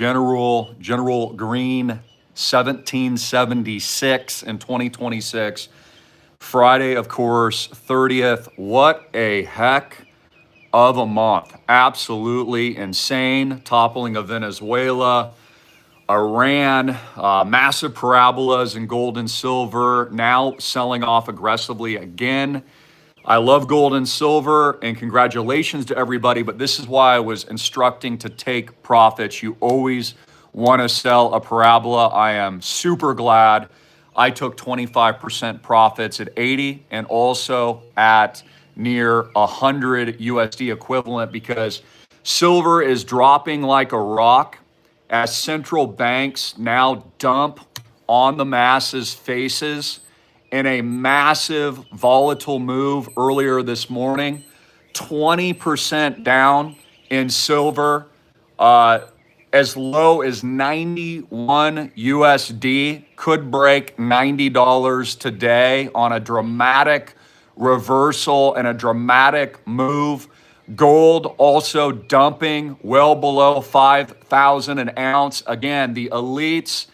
General Greene, 1776 in 2026. Friday, of course, 30th. What a heck of a month. Absolutely insane. Toppling of Venezuela, Iran, massive parabolas in gold and silver, now selling off aggressively again. I love gold and silver, and congratulations to everybody, but this is why I was instructing to take profits. You always want to sell a parabola. I am super glad I took 25% profits at 80 and also at near 100 USD equivalent, because silver is dropping like a rock as central banks now dump on the masses' faces in a massive volatile move earlier this morning. 20% down in silver, as low as 91 USD, could break $90 today on a dramatic reversal and a dramatic move. Gold also dumping well below 5,000 an ounce. Again, the elites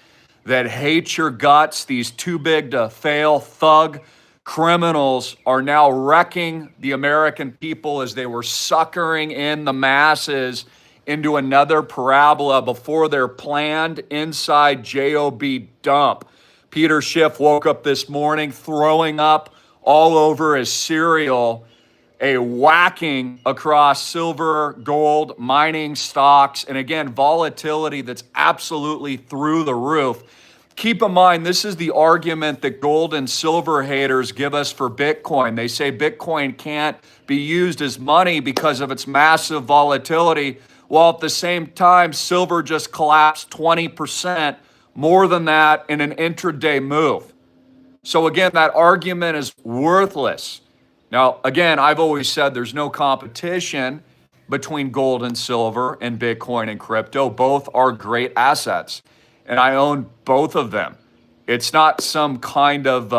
that hate your guts, these too big to fail thug criminals, are now wrecking the American people as they were suckering in the masses into another parabola before their planned inside JOB dump. Peter Schiff woke up this morning throwing up all over his cereal, a whacking across silver, gold, mining stocks, and again, volatility that's absolutely through the roof. Keep in mind, this is the argument that gold and silver haters give us for Bitcoin. They say Bitcoin can't be used as money because of its massive volatility, while at the same time, silver just collapsed 20%, more than that in an intraday move. So again, that argument is worthless. Now, again, I've always said there's no competition between gold and silver and Bitcoin and crypto. Both are great assets, and I own both of them. It's not some kind of,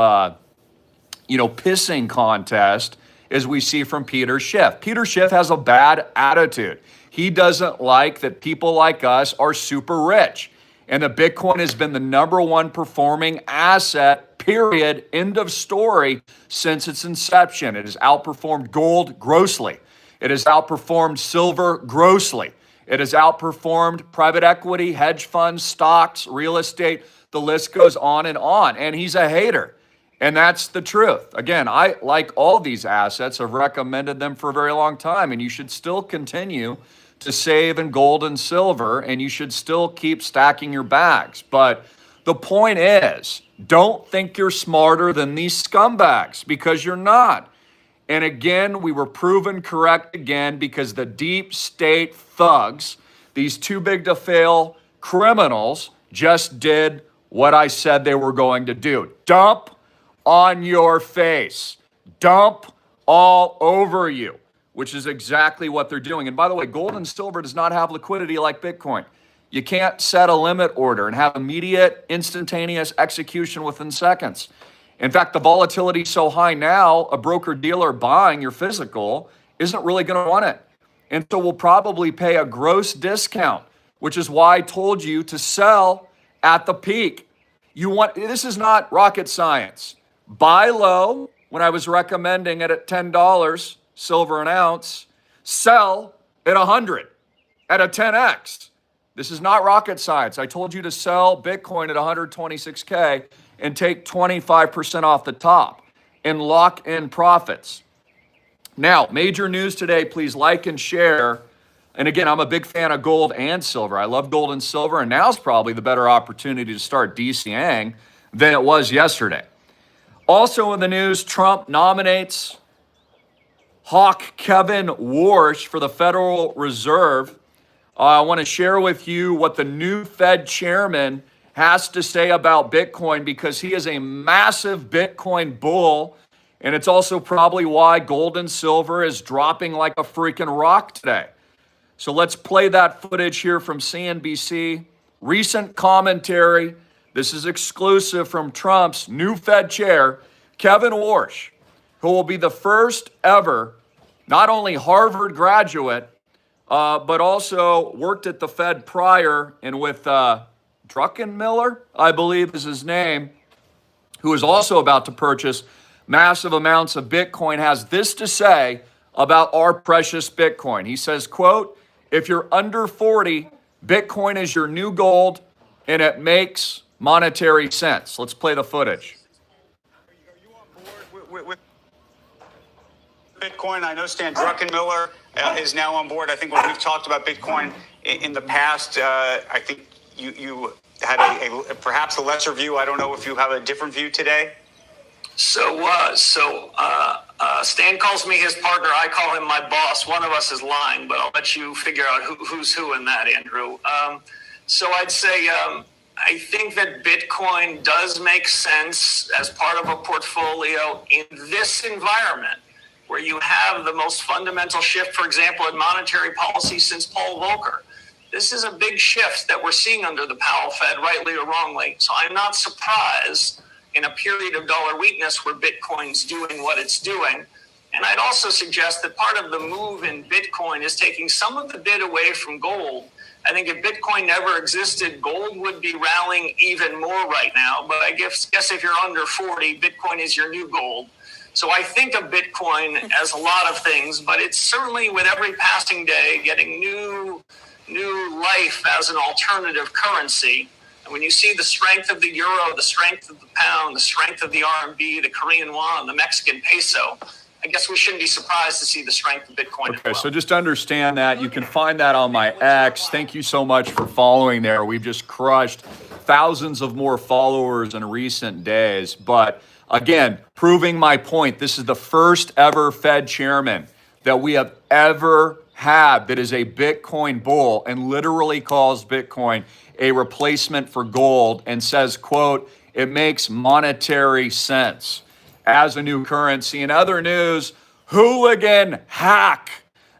pissing contest as we see from Peter Schiff. Peter Schiff has a bad attitude. He doesn't like that people like us are super rich, and that Bitcoin has been the number one performing asset, period, end of story, since its inception. It has outperformed gold grossly. It has outperformed silver grossly. It has outperformed private equity, hedge funds, stocks, real estate. The list goes on. And he's a hater. And that's the truth. Again, I like all these assets. I've recommended them for a very long time. And you should still continue to save in gold and silver. And you should still keep stacking your bags. But the point is, don't think you're smarter than these scumbags, because you're not. And again, we were proven correct again, because the deep state thugs, these too big to fail criminals, just did what I said they were going to do. Dump on your face. Dump all over you, which is exactly what they're doing. And by the way, gold and silver does not have liquidity like Bitcoin. You can't set a limit order and have immediate, instantaneous execution within seconds. In fact, the volatility is so high now, a broker-dealer buying your physical isn't really going to want it. And so we'll probably pay a gross discount, which is why I told you to sell at the peak. This is not rocket science. Buy low when I was recommending it at $10, silver an ounce. Sell at 100 at a 10x. This is not rocket science. I told you to sell Bitcoin at 126K and take 25% off the top and lock in profits. Now, major news today, please like and share. And again, I'm a big fan of gold and silver. I love gold and silver, and now's probably the better opportunity to start DCAing than it was yesterday. Also in the news, Trump nominates hawk Kevin Warsh for the Federal Reserve. I want to share with you what the new Fed chairman has to say about Bitcoin, because he is a massive Bitcoin bull. And it's also probably why gold and silver is dropping like a freaking rock today. So let's play that footage here from CNBC. Recent commentary. This is exclusive from Trump's new Fed chair, Kevin Warsh, who will be the first ever, not only Harvard graduate, but also worked at the Fed prior, and with Druckenmiller, I believe is his name, who is also about to purchase massive amounts of Bitcoin, has this to say about our precious Bitcoin. He says, quote, if you're under 40, Bitcoin is your new gold and it makes monetary sense. Let's play the footage. Are you on board with Bitcoin? I know Stan Druckenmiller is now on board. I think when we've talked about Bitcoin in the past, I think you had a perhaps a lesser view. I don't know if you have a different view today. Stan calls me his partner. I call him my boss. One of us is lying, but I'll let you figure out who's who in that, Andrew. So I'd say I think that Bitcoin does make sense as part of a portfolio in this environment where you have the most fundamental shift, for example, in monetary policy since Paul Volcker. This is a big shift that we're seeing under the Powell Fed, rightly or wrongly. So I'm not surprised in a period of dollar weakness where Bitcoin's doing what it's doing. And I'd also suggest that part of the move in Bitcoin is taking some of the bid away from gold. I think if Bitcoin never existed, gold would be rallying even more right now. But I guess if you're under 40, Bitcoin is your new gold. So I think of Bitcoin as a lot of things, but it's certainly with every passing day getting new life as an alternative currency. And when you see the strength of the euro, the strength of the pound, the strength of the RMB, the Korean won, the Mexican peso, I guess we shouldn't be surprised to see the strength of Bitcoin. Okay, so just understand that. You can find that on my X. Thank you so much for following there. We've just crushed thousands of more followers in recent days. But again, proving my point, this is the first ever Fed chairman that we have ever had that is a Bitcoin bull and literally calls Bitcoin a replacement for gold and says, quote, it makes monetary sense as a new currency. In other news, hooligan hack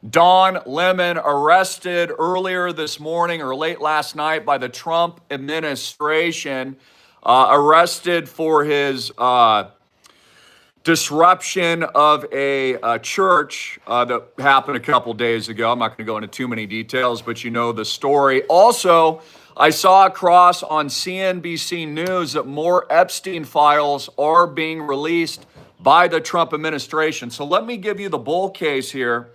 Don Lemon arrested earlier this morning or late last night by the Trump administration, arrested for his disruption of a church that happened a couple days ago. I'm not going to go into too many details, but you know the story. Also, I saw across on CNBC News that more Epstein files are being released by the Trump administration. So let me give you the bull case here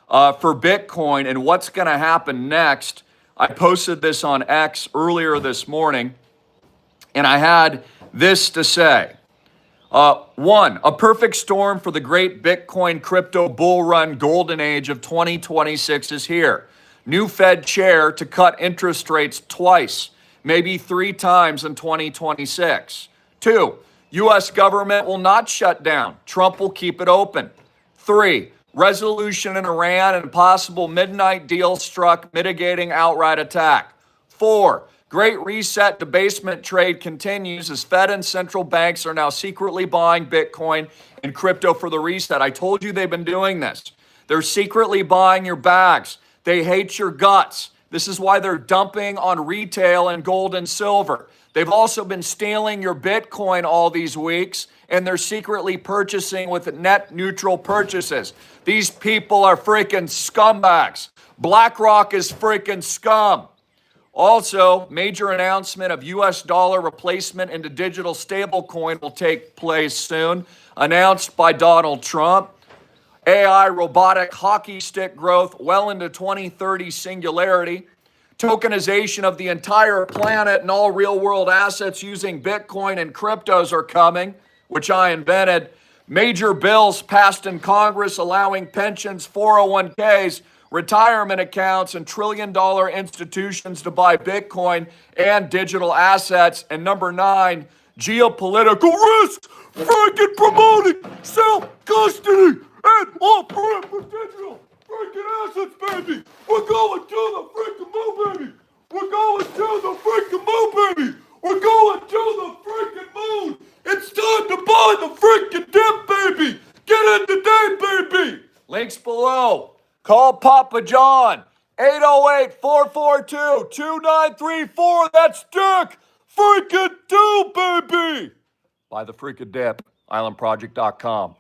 for Bitcoin and what's going to happen next. I posted this on X earlier this morning, and I had this to say. One, a perfect storm for the great Bitcoin crypto bull run golden age of 2026 is here. New Fed chair to cut interest rates twice, maybe 3 times in 2026. 2, U.S. government will not shut down. Trump will keep it open. 3, resolution in Iran and possible midnight deal struck mitigating outright attack. 4, great reset debasement trade continues as Fed and central banks are now secretly buying Bitcoin and crypto for the reset. I told you they've been doing this. They're secretly buying your bags. They hate your guts. This is why they're dumping on retail and gold and silver. They've also been stealing your Bitcoin all these weeks, and they're secretly purchasing with net neutral purchases. These people are freaking scumbags. BlackRock is freaking scum. Also, major announcement of U.S. dollar replacement into digital stablecoin will take place soon, announced by Donald Trump. AI robotic hockey stick growth well into 2030 singularity. Tokenization of the entire planet and all real world assets using Bitcoin and cryptos are coming, which I invented. Major bills passed in Congress allowing pensions, 401ks, retirement accounts, and trillion-dollar institutions to buy Bitcoin and digital assets. And number 9, geopolitical risks, freaking promoting self-custody and off-ramp for digital freaking assets, baby. We're going to the freaking moon, baby. We're going to the freaking moon, baby. We're going to the freaking moon. It's time to buy the freaking dip, baby. Get in today, baby. Links below. Call Papa John. 808-442-2934. That's Dick. Freaking do, baby. Buy the freaking dip. Islandproject.com.